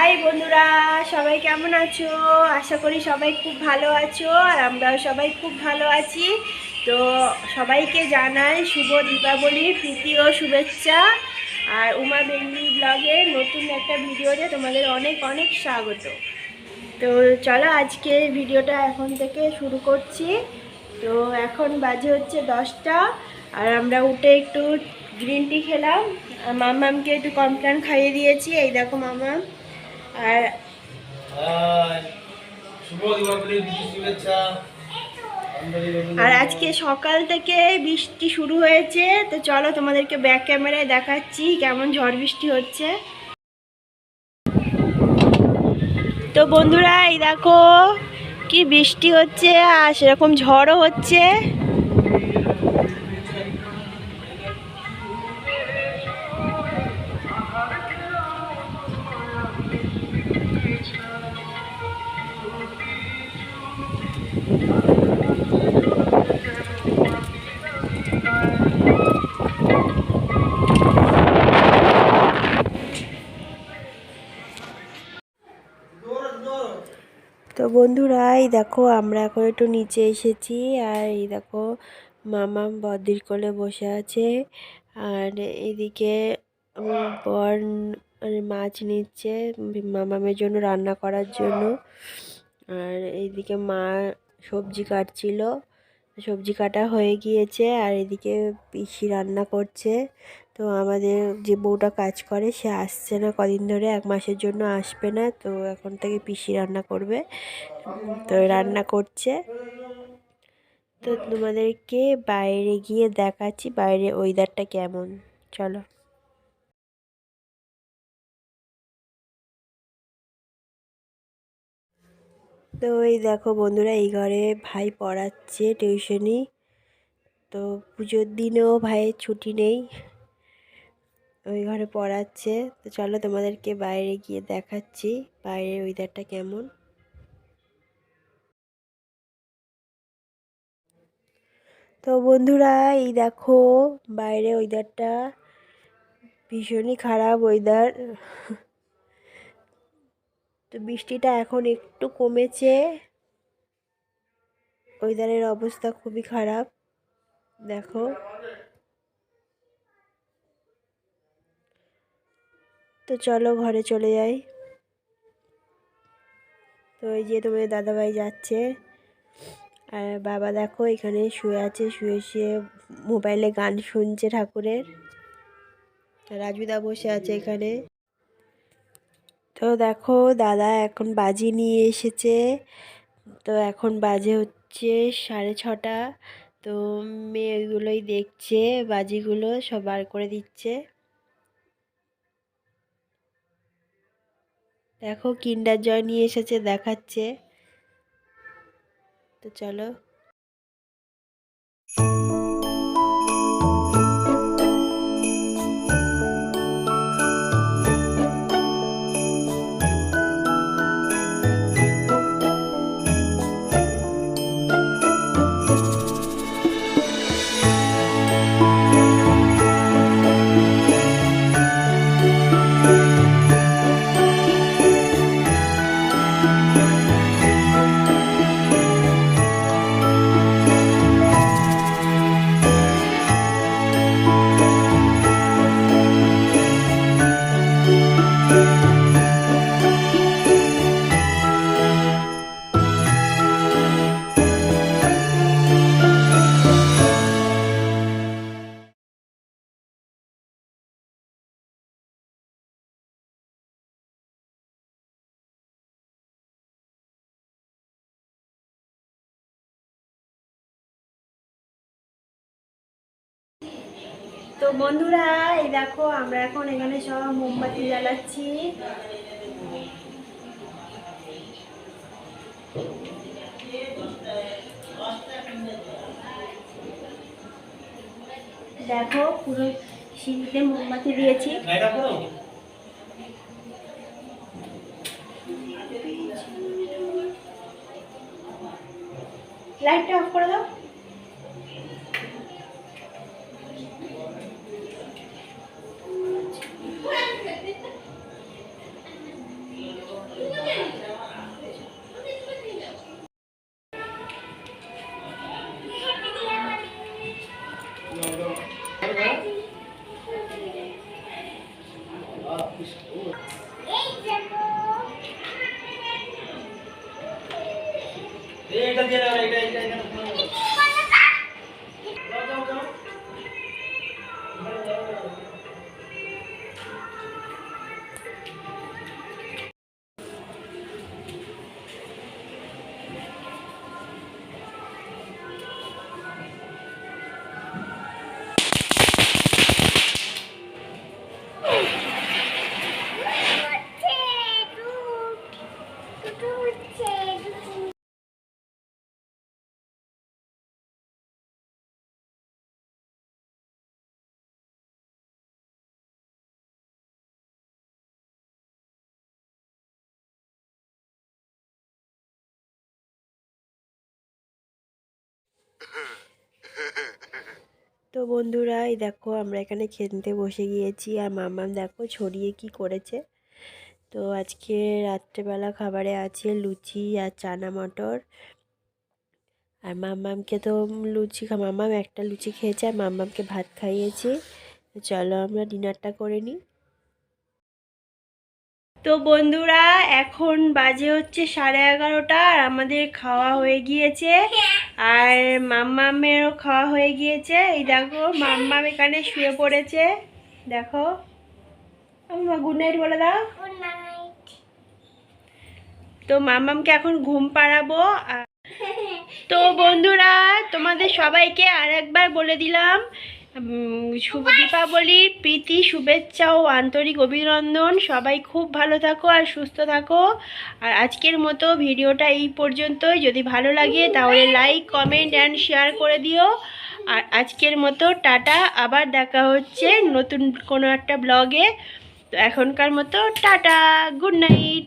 High বন্ধুরা, সবাই কেমন আছো? আশা করি সবাই খুব ভালো আছো, আর আমরাও সবাই খুব ভালো আছি। তো সবাইকে জানাই শুভ দীপাবলির প্রীতি ও শুভেচ্ছা। আর উমা বেঙ্গলি ব্লগের নতুন একটা ভিডিওতে তোমাদের অনেক অনেক স্বাগত। তো চলো আজকে ভিডিওটা এখন থেকে শুরু করছি। তো এখন বাজে হচ্ছে 10টা, আর আমরা উঠে একটু গ্রিন টি খেলাম। মামামকে একটু কমপ্লেন খাইয়ে দিয়েছি, এই দেখো মামাম। আর আর আজকে সকাল থেকে বৃষ্টি শুরু হয়েছে। তো চলো তোমাদেরকে ব্যাক ক্যামেরায় দেখাচ্ছি কেমন ঝড় বৃষ্টি হচ্ছে। তো বন্ধুরা এই দেখো কি বৃষ্টি হচ্ছে, আর সেরকম ঝড়ও হচ্ছে। তো বন্ধুরা এই দেখো আমরা এখন একটু নিচে এসেছি, আর এই দেখো মামাম বদ্দির কোলে বসে আছে, আর এদিকে বর মানে মাছ নিচ্ছে মামামের জন্য রান্না করার জন্য। আর এইদিকে মা সবজি কাটছিল, সবজি কাটা হয়ে গিয়েছে, আর এদিকে পিসি রান্না করছে। তো আমাদের যে বউটা কাজ করে সে আসছে না কদিন ধরে, 1 মাসের জন্য আসবে না। তো এখন থেকে পিসি রান্না করবে, তো রান্না করছে। তো তোমাদেরকে বাইরে গিয়ে দেখাচ্ছি বাইরে ওয়েদারটা কেমন, চলো। তো এই দেখো বন্ধুরা, এই ঘরে ভাই পড়াচ্ছে টিউশনি। তো পুজোর দিনেও ভাইয়ের ছুটি নেই, ওই ঘরে পড়াচ্ছে। তো চলো তোমাদেরকে বাইরে গিয়ে দেখাচ্ছি বাইরের ওয়েদারটা কেমন। তো বন্ধুরা এই দেখো বাইরে ওয়েদারটা ভীষণই খারাপ ওয়েদার। তো বৃষ্টিটা এখন একটু কমেছে, ওয়েদারের অবস্থা খুবই খারাপ দেখো। তো চলো ঘরে চলে যাই। তো এই যে তোমাদের দাদাভাই যাচ্ছে, আর বাবা দেখো এখানে শুয়ে আছে, শুয়ে শুয়ে মোবাইলে গান শুনছে ঠাকুরের। রাজুদা বসে আছে এখানে। তো দেখো দাদা এখন বাজি নিয়ে এসেছে। তো এখন বাজে হচ্ছে 6:30। তো মেয়ে ওইগুলোই দেখছে, বাজিগুলো সব বার করে দিচ্ছে। দেখো কিন্ডার জয় নিয়ে এসেছে দেখাচ্ছে। তো চলো। তো বন্ধুরা এই দেখো আমরা এখন এখানে সব মোমবাতি জ্বালাচ্ছি। দেখো পুরো সিঁড়িতে মোমবাতি দিয়েছি। লাইটটা অফ করে দাও। তো বন্ধুরা এই দেখো আমরা এখানে খেলতে বসে গিয়েছি, আর মাম্মাম দেখো ছড়িয়ে কি করেছে। তো আজকে রাত্রেবেলা খাবারে আছে লুচি আর চানা মটর। আর মাম্মামকে তো মাম্মাম একটা লুচি খেয়েছে আর মাম্মামকে ভাত খাইয়েছি। চলো আমরা ডিনারটা করে নিই। তো বন্ধুরা এখন বাজে হচ্ছে 11:30 আর আমাদের খাওয়া হয়ে গিয়েছে, আর মাম্মামেরও খাওয়া হয়ে গিয়েছে। এই দেখো মাম্মাম এখানে শুয়ে পড়েছে, দেখো। গুড নাইট বলে দাও। তো মাম্মামকে এখন ঘুম পাড়াবো। তো বন্ধুরা তোমাদের সবাইকে আর একবার বলে দিলাম শুভ দীপাবলির প্রীতি শুভেচ্ছা ও আন্তরিক অভিনন্দন। সবাই খুব ভালো থাকো আর সুস্থ থাকো। আর আজকের মতো ভিডিওটা এই পর্যন্তই। যদি ভালো লাগে তাহলে লাইক কমেন্ট অ্যান্ড শেয়ার করে দিও। আর আজকের মতো টাটা, আবার দেখা হচ্ছে নতুন কোনো একটা ব্লগে। তো এখনকার মতো টাটা, গুড নাইট।